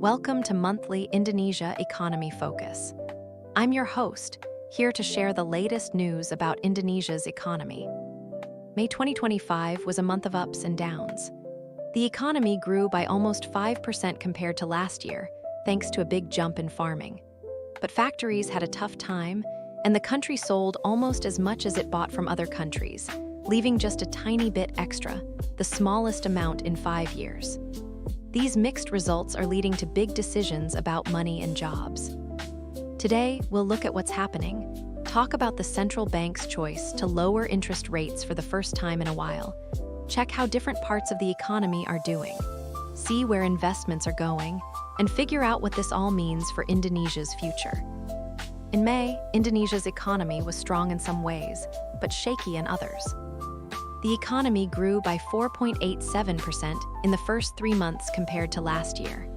Welcome to Monthly Indonesia Economy Focus. I'm your host, here to share the latest news about Indonesia's economy. May 2025 was a month of ups and downs. The economy grew by almost 5% compared to last year, thanks to a big jump in farming. But factories had a tough time, and the country sold almost as much as it bought from other countries, leaving just a tiny bit extra, the smallest amount in 5 years. These mixed results are leading to big decisions about money and jobs. Today, we'll look at what's happening, talk about the central bank's choice to lower interest rates for the first time in a while, check how different parts of the economy are doing, see where investments are going, and figure out what this all means for Indonesia's future. In May, Indonesia's economy was strong in some ways, but shaky in others. The economy grew by 4.87% in the first 3 months compared to last year.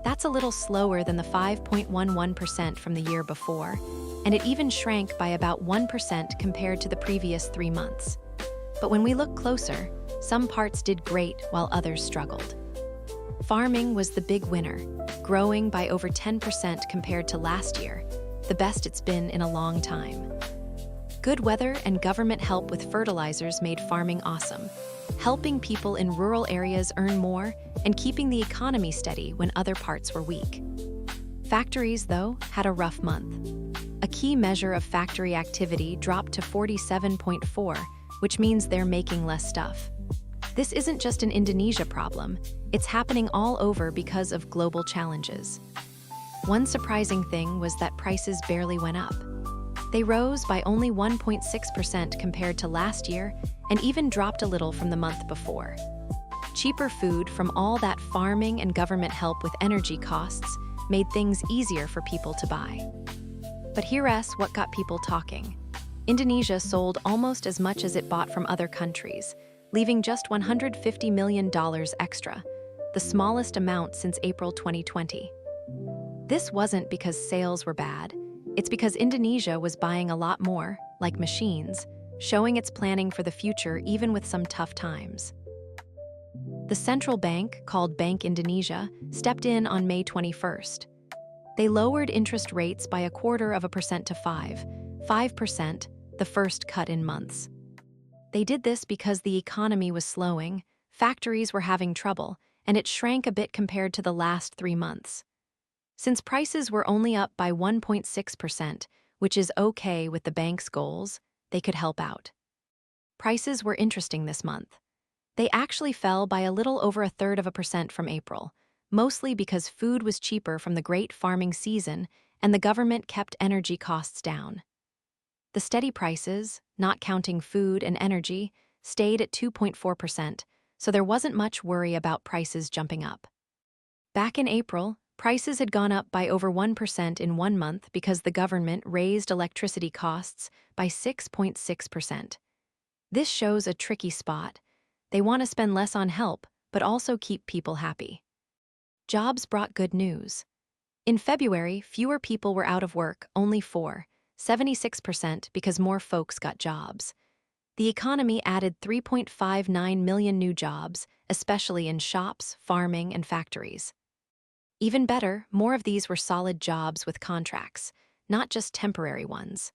That's a little slower than the 5.11% from the year before, and it even shrank by about 1% compared to the previous 3 months. But when we look closer, some parts did great while others struggled. Farming was the big winner, growing by over 10% compared to last year, the best it's been in a long time. Good weather and government help with fertilizers made farming awesome, helping people in rural areas earn more and keeping the economy steady when other parts were weak. Factories, though, had a rough month. A key measure of factory activity dropped to 47.4, which means they're making less stuff. This isn't just an Indonesia problem, it's happening all over because of global challenges. One surprising thing was that prices barely went up. They rose by only 1.6% compared to last year and even dropped a little from the month before. Cheaper food from all that farming and government help with energy costs made things easier for people to buy. But here's what got people talking. Indonesia sold almost as much as it bought from other countries, leaving just $150 million extra, the smallest amount since April 2020. This wasn't because sales were bad. It's because Indonesia was buying a lot more, like machines, showing it's planning for the future even with some tough times. The central bank, called Bank Indonesia, stepped in on May 21st. They lowered interest rates by 0.25% to 5%, the first cut in months. They did this because the economy was slowing, factories were having trouble, and it shrank a bit compared to the last 3 months. Since prices were only up by 1.6%, which is okay with the bank's goals, they could help out. Prices were interesting this month. They actually fell by a little over 0.33% from April, mostly because food was cheaper from the great farming season and the government kept energy costs down. The steady prices, not counting food and energy, stayed at 2.4%, so there wasn't much worry about prices jumping up. Back in April, prices had gone up by over 1% in 1 month because the government raised electricity costs by 6.6%. This shows a tricky spot. They want to spend less on help, but also keep people happy. Jobs brought good news. In February, fewer people were out of work, only 76% because more folks got jobs. The economy added 3.59 million new jobs, especially in shops, farming, and factories. Even better, more of these were solid jobs with contracts, not just temporary ones.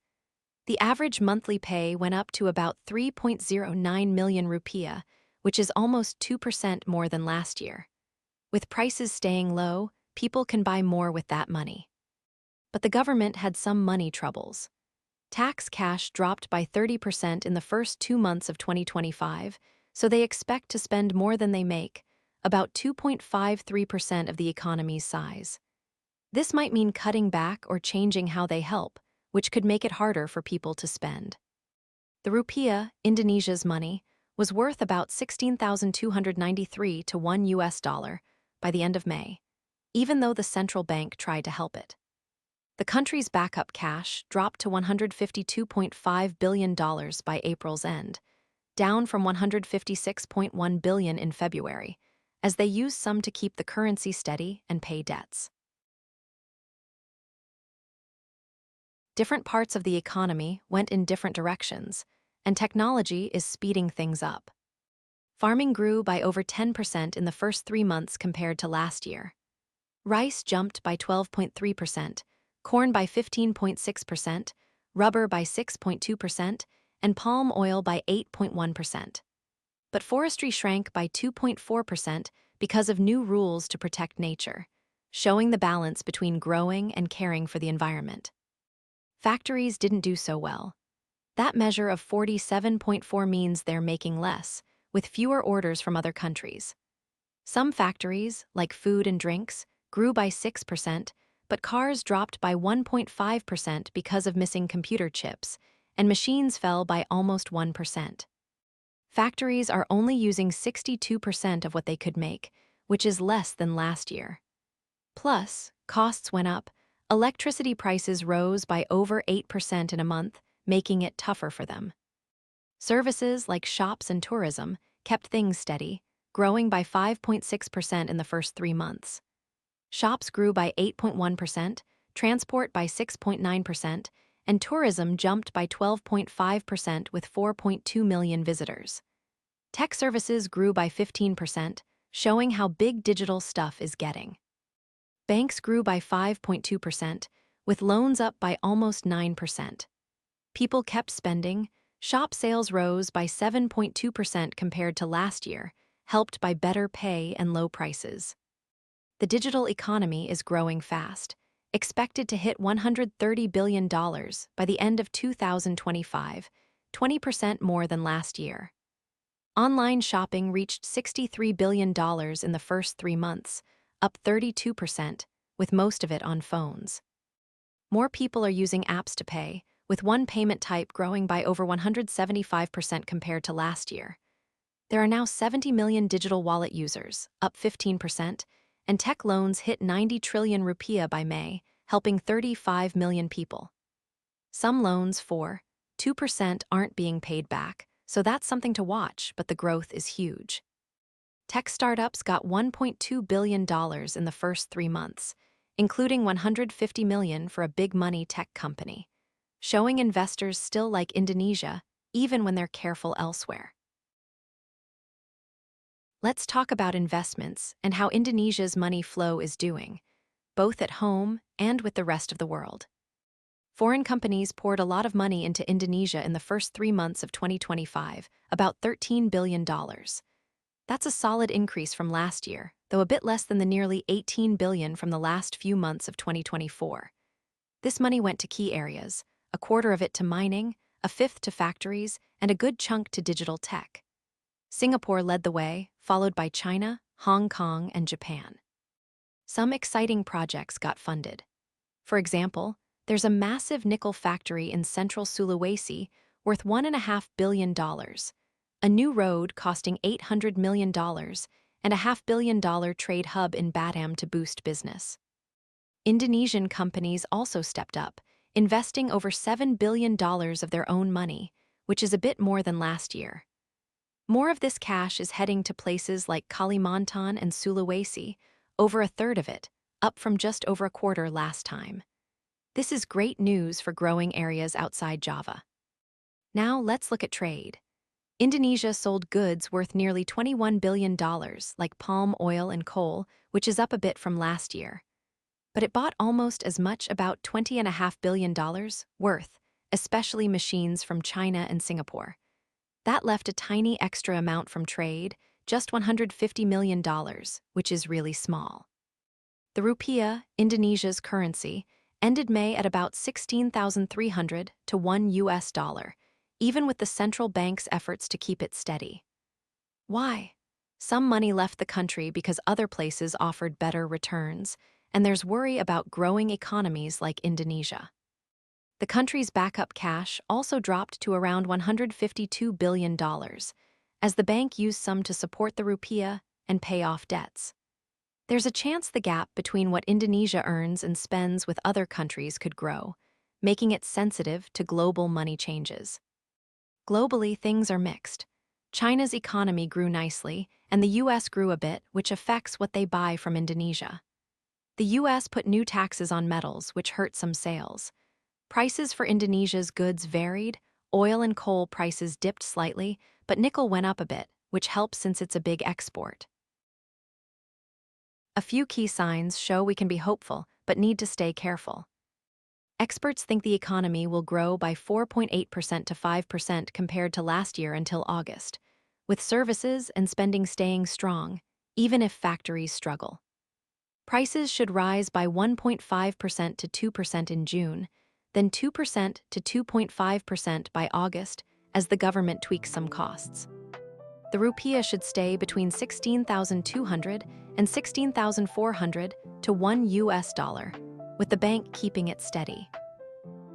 The average monthly pay went up to about 3.09 million rupiah, which is almost 2% more than last year. With prices staying low, people can buy more with that money. But the government had some money troubles. Tax cash dropped by 30% in the first 2 months of 2025, so they expect to spend more than they make, about 2.53% of the economy's size. This might mean cutting back or changing how they help, which could make it harder for people to spend. The rupiah, Indonesia's money, was worth about 16,293 to $1 by the end of May, even though the central bank tried to help it. The country's backup cash dropped to $152.5 billion by April's end, down from $156.1 billion in February, as they used some to keep the currency steady and pay debts. Different parts of the economy went in different directions, and technology is speeding things up. Farming grew by over 10% in the first 3 months compared to last year. Rice jumped by 12.3%, corn by 15.6%, rubber by 6.2%, and palm oil by 8.1%. But forestry shrank by 2.4% because of new rules to protect nature, showing the balance between growing and caring for the environment. Factories didn't do so well. That measure of 47.4 means they're making less, with fewer orders from other countries. Some factories, like food and drinks, grew by 6%, but cars dropped by 1.5% because of missing computer chips, and machines fell by almost 1%. Factories are only using 62% of what they could make, which is less than last year. Plus, costs went up. Electricity prices rose by over 8% in a month, making it tougher for them. Services like shops and tourism kept things steady, growing by 5.6% in the first 3 months. Shops grew by 8.1%, transport by 6.9%, and tourism jumped by 12.5% with 4.2 million visitors. Tech services grew by 15%, showing how big digital stuff is getting. Banks grew by 5.2%, with loans up by almost 9%. People kept spending. Shop sales rose by 7.2% compared to last year, helped by better pay and low prices. The digital economy is growing fast, expected to hit $130 billion by the end of 2025, 20% more than last year. Online shopping reached $63 billion in the first 3 months, up 32%, with most of it on phones. More people are using apps to pay, with one payment type growing by over 175% compared to last year. There are now 70 million digital wallet users, up 15%, and tech loans hit 90 trillion rupiah by May, helping 35 million people. Some loans, 2%, aren't being paid back, so that's something to watch, but the growth is huge. Tech startups got $1.2 billion in the first 3 months, including $150 million for a big money tech company, showing investors still like Indonesia, even when they're careful elsewhere. Let's talk about investments and how Indonesia's money flow is doing, both at home and with the rest of the world. Foreign companies poured a lot of money into Indonesia in the first 3 months of 2025, about $13 billion. That's a solid increase from last year, though a bit less than the nearly $18 billion from the last few months of 2024. This money went to key areas, a quarter of it to mining, a fifth to factories, and a good chunk to digital tech. Singapore led the way, followed by China, Hong Kong, and Japan. Some exciting projects got funded. For example, there's a massive nickel factory in central Sulawesi worth $1.5 billion, a new road costing $800 million, and a $500 million trade hub in Batam to boost business. Indonesian companies also stepped up, investing over $7 billion of their own money, which is a bit more than last year. More of this cash is heading to places like Kalimantan and Sulawesi, over a third of it, up from just over a quarter last time. This is great news for growing areas outside Java. Now let's look at trade. Indonesia sold goods worth nearly $21 billion, like palm oil and coal, which is up a bit from last year. But it bought almost as much, about $20.5 billion worth, especially machines from China and Singapore. That left a tiny extra amount from trade, just $150 million, which is really small. The rupiah, Indonesia's currency, ended May at about 16,300 to $1, even with the central bank's efforts to keep it steady. Why? Some money left the country because other places offered better returns, and there's worry about growing economies like Indonesia. The country's backup cash also dropped to around $152 billion, as the bank used some to support the rupiah and pay off debts. There's a chance the gap between what Indonesia earns and spends with other countries could grow, making it sensitive to global money changes. Globally, things are mixed. China's economy grew nicely, and the U.S. grew a bit, which affects what they buy from Indonesia. The U.S. put new taxes on metals, which hurt some sales. Prices for Indonesia's goods varied. Oil and coal prices dipped slightly, but nickel went up a bit, which helps since it's a big export. A few key signs show we can be hopeful, but need to stay careful. Experts think the economy will grow by 4.8% to 5% compared to last year until August, with services and spending staying strong, even if factories struggle. Prices should rise by 1.5% to 2% in June, then 2% to 2.5% by August as the government tweaks some costs. The rupiah should stay between 16,200 and 16,400 to $1, with the bank keeping it steady.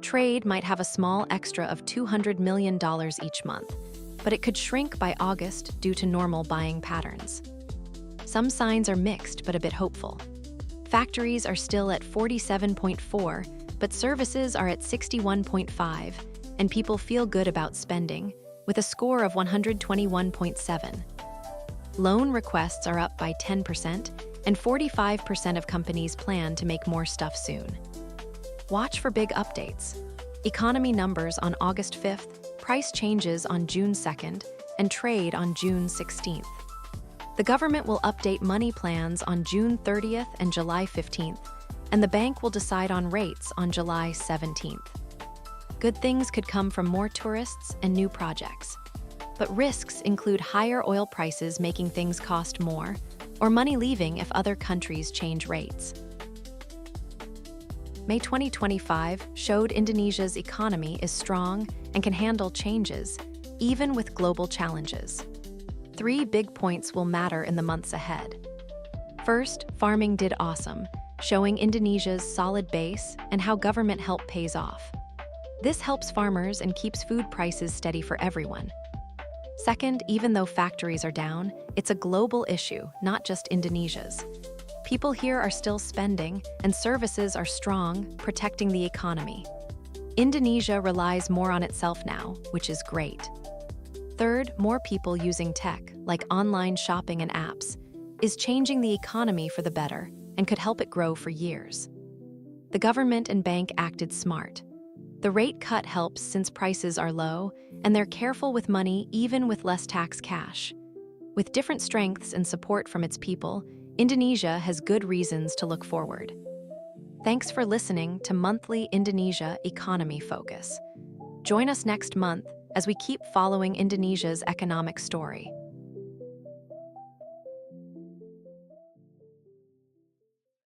Trade might have a small extra of $200 million each month, but it could shrink by August due to normal buying patterns. Some signs are mixed but a bit hopeful. Factories are still at 47.4, but services are at 61.5, and people feel good about spending, with a score of 121.7. Loan requests are up by 10%, and 45% of companies plan to make more stuff soon. Watch for big updates. Economy numbers on August 5th, price changes on June 2nd, and trade on June 16th. The government will update money plans on June 30th and July 15th, and the bank will decide on rates on July 17th. Good things could come from more tourists and new projects. But risks include higher oil prices making things cost more, or money leaving if other countries change rates. May 2025 showed Indonesia's economy is strong and can handle changes, even with global challenges. 3 big points will matter in the months ahead. First, farming did awesome, showing Indonesia's solid base and how government help pays off. This helps farmers and keeps food prices steady for everyone. Second, even though factories are down, it's a global issue, not just Indonesia's. People here are still spending, and services are strong, protecting the economy. Indonesia relies more on itself now, which is great. Third, more people using tech, like online shopping and apps, is changing the economy for the better and could help it grow for years. The government and bank acted smart. The rate cut helps since prices are low, and they're careful with money even with less tax cash. With different strengths and support from its people, Indonesia has good reasons to look forward. Thanks for listening to Monthly Indonesia Economy Focus. Join us next month as we keep following Indonesia's economic story.